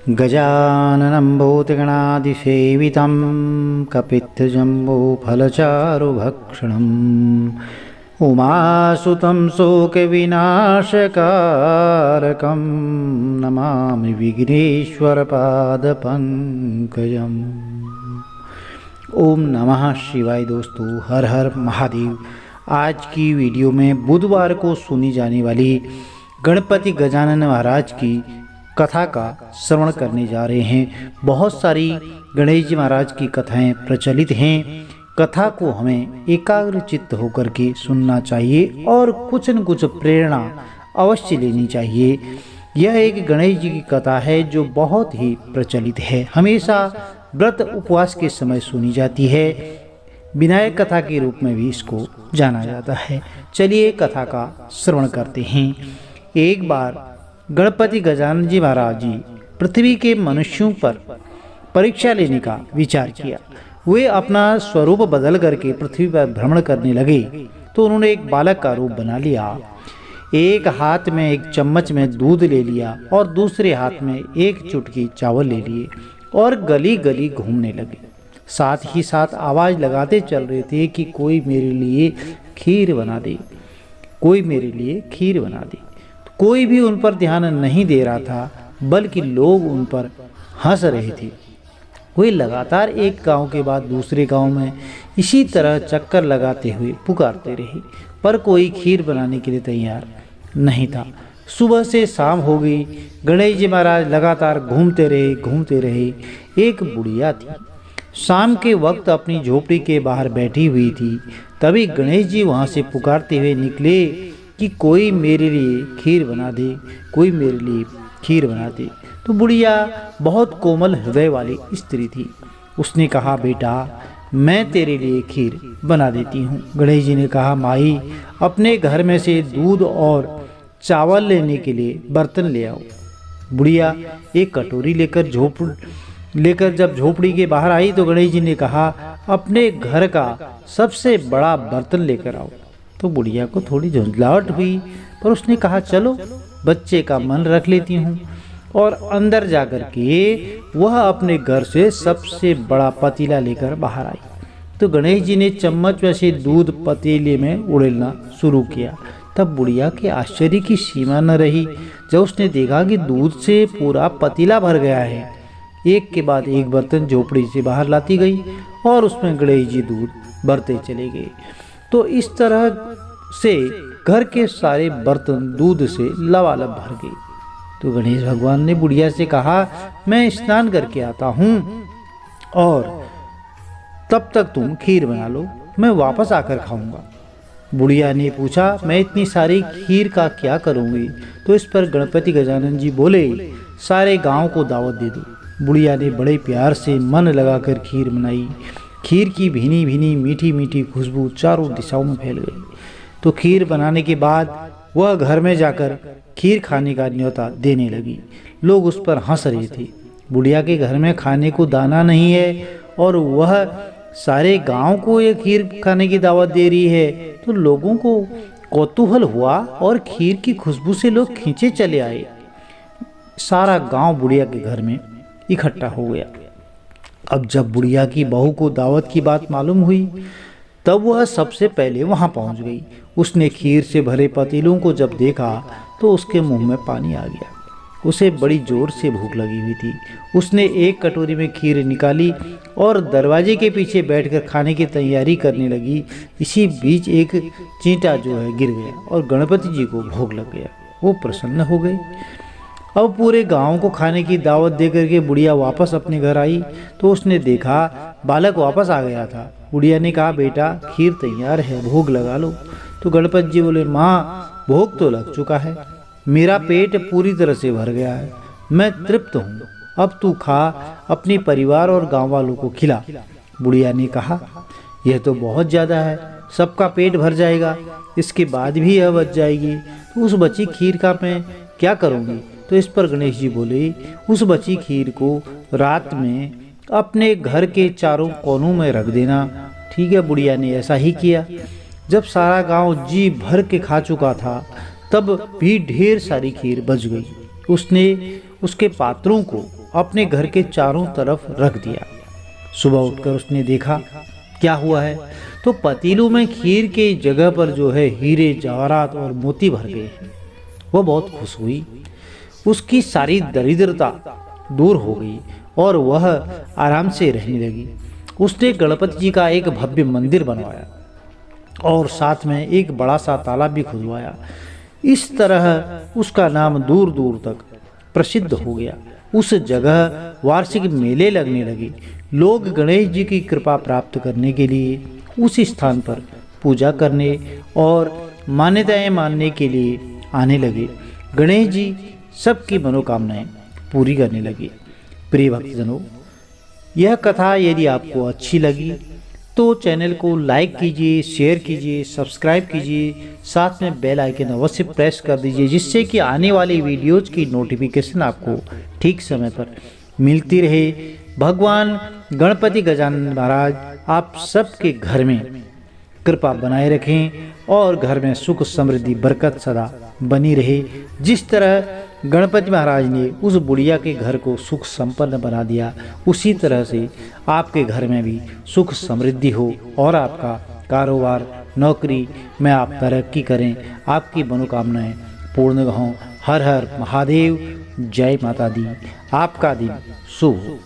गजाननं भूतगणादिसेवितं कपित्थजम्बूफलचारुभक्षणम् उमासुतं शोकविनाशकारकं नमामि विघ्नेश्वरपादपङ्कजम्। ओम नमः शिवाय। दोस्तों, हर हर महादेव। आज की वीडियो में बुधवार को सुनी जाने वाली गणपति गजानन महाराज की कथा का श्रवण करने जा रहे हैं। बहुत सारी गणेश जी महाराज की कथाएं प्रचलित हैं। कथा को हमें एकाग्रचित्त होकर के सुनना चाहिए और कुछ न कुछ प्रेरणा अवश्य लेनी चाहिए। यह एक गणेश जी की कथा है जो बहुत ही प्रचलित है। हमेशा व्रत उपवास के समय सुनी जाती है। विनायक कथा के रूप में भी इसको जाना जाता है। चलिए कथा का श्रवण करते हैं। एक बार गणपति गजानन जी महाराज जी पृथ्वी के मनुष्यों पर परीक्षा लेने का विचार किया। वे अपना स्वरूप बदल करके पृथ्वी पर भ्रमण करने लगे तो उन्होंने एक बालक का रूप बना लिया। एक हाथ में एक चम्मच में दूध ले लिया और दूसरे हाथ में एक चुटकी चावल ले लिए और गली गली घूमने लगे। साथ ही साथ आवाज लगाते चल रहे थे कि कोई मेरे लिए खीर बना दे, कोई मेरे लिए खीर बना दे। कोई भी उन पर ध्यान नहीं दे रहा था, बल्कि लोग उन पर हंस रहे थे। वे लगातार एक गांव के बाद दूसरे गांव में इसी तरह चक्कर लगाते हुए पुकारते रहे, पर कोई खीर बनाने के लिए तैयार नहीं था। सुबह से शाम हो गई। गणेश जी महाराज लगातार घूमते रहे। एक बुढ़िया थी, शाम के वक्त अपनी झोपड़ी के बाहर बैठी हुई थी। तभी गणेश जी वहां से पुकारते हुए निकले कि कोई मेरे लिए खीर बना दे, कोई मेरे लिए खीर बना दे। तो बुढ़िया बहुत कोमल हृदय वाली स्त्री थी। उसने कहा, बेटा मैं तेरे लिए खीर बना देती हूँ। गणेश जी ने कहा, माई अपने घर में से दूध और चावल लेने के लिए बर्तन ले आओ। बुढ़िया एक कटोरी लेकर जब झोपड़ी के बाहर आई तो गणेश जी ने कहा, अपने घर का सबसे बड़ा बर्तन लेकर आओ। तो बुढ़िया को थोड़ी झुंझलाहट हुई, पर उसने कहा, चलो बच्चे का मन रख लेती हूँ। और अंदर जाकर के वह अपने घर से सबसे बड़ा पतीला लेकर बाहर आई। तो गणेश जी ने चम्मच में से दूध पतीले में उड़ेलना शुरू किया। तब बुढ़िया के आश्चर्य की सीमा न रही जब उसने देखा कि दूध से पूरा पतीला भर गया है। एक के बाद एक बर्तन झोपड़ी से बाहर लाती गई और उसमें गणेश जी दूध भरते चले गए। तो इस तरह से घर के सारे बर्तन दूध से लबालब भर गए। तो गणेश भगवान ने बुढ़िया से कहा, मैं स्नान करके आता हूँ और तब तक तुम खीर बना लो, मैं वापस आकर खाऊंगा। बुढ़िया ने पूछा, मैं इतनी सारी खीर का क्या करूंगी? तो इस पर गणपति गजानन जी बोले, सारे गांव को दावत दे दो। बुढ़िया ने बड़े प्यार से मन लगाकर खीर बनाई। खीर की भीनी भीनी मीठी मीठी खुशबू चारों दिशाओं में फैल गई। तो खीर बनाने के बाद वह घर में जाकर खीर खाने का न्योता देने लगी। लोग उस पर हंस रहे थे। बुढ़िया के घर में खाने को दाना नहीं है और वह सारे गांव को ये खीर खाने की दावत दे रही है। तो लोगों को कौतूहल हुआ और खीर की खुशबू से लोग खींचे चले आए। सारा गांव बुढ़िया के घर में इकट्ठा हो गया। अब जब बुढ़िया की बहू को दावत की बात मालूम हुई तब वह सबसे पहले वहां पहुंच गई। उसने खीर से भरे पतीलों को जब देखा तो उसके मुंह में पानी आ गया। उसे बड़ी जोर से भूख लगी हुई थी। उसने एक कटोरी में खीर निकाली और दरवाजे के पीछे बैठकर खाने की तैयारी करने लगी। इसी बीच एक चींटा जो है गिर गया और गणपति जी को भोग लग गया। वो प्रसन्न हो गए। अब पूरे गांव को खाने की दावत देकर के बुढ़िया वापस अपने घर आई तो उसने देखा बालक वापस आ गया था। बुढ़िया ने कहा, बेटा खीर तैयार है, भोग लगा लो। तो गणपति जी बोले, माँ भोग तो लग चुका है, मेरा पेट पूरी तरह से भर गया है, मैं तृप्त हूँ, अब तू खा, अपने परिवार और गांव वालों को खिला। बुढ़िया ने कहा, यह तो बहुत ज्यादा है, सबका पेट भर जाएगा, इसके बाद भी यह बच जाएगी, तो उस बची खीर का मैं क्या करूँगी? तो इस पर गणेश जी बोले, उस बची खीर को रात में अपने घर के चारों कोनों में रख देना। ठीक है, बुढ़िया ने ऐसा ही किया। जब सारा गांव जी भर के खा चुका था तब भी ढेर सारी खीर बच गई। उसने उसके पात्रों को अपने घर के चारों तरफ रख दिया। सुबह उठकर उसने देखा क्या हुआ है, तो पतीलों में खीर के जगह पर जो है हीरे जवाहरात और मोती भर गए हैं। वह बहुत खुश हुई, उसकी सारी दरिद्रता दूर हो गई और वह आराम से रहने लगी। उसने गणपति जी का एक भव्य मंदिर बनवाया और साथ में एक बड़ा सा तालाब भी खुदवाया। इस तरह उसका नाम दूर दूर तक प्रसिद्ध हो गया। उस जगह वार्षिक मेले लगने लगे। लोग गणेश जी की कृपा प्राप्त करने के लिए उस स्थान पर पूजा करने और मान्यताएं मानने के लिए आने लगे। गणेश जी सबकी मनोकामनाएं पूरी करने लगे। प्रिय भक्तजनों, यह कथा यदि आपको अच्छी लगी तो चैनल को लाइक कीजिए, शेयर कीजिए, सब्सक्राइब कीजिए, साथ में बेल आइकन अवश्य प्रेस कर दीजिए, जिससे कि आने वाली वीडियोज़ की नोटिफिकेशन आपको ठीक समय पर मिलती रहे। भगवान गणपति गजानन महाराज आप सबके घर में कृपा बनाए रखें और घर में सुख समृद्धि बरकत सदा बनी रहे। जिस तरह गणपति महाराज ने उस बुढ़िया के घर को सुख संपन्न बना दिया, उसी तरह से आपके घर में भी सुख समृद्धि हो और आपका कारोबार नौकरी में आप तरक्की करें, आपकी मनोकामनाएं पूर्ण हों। हर हर महादेव, जय माता दी। आपका दिन शुभ हो।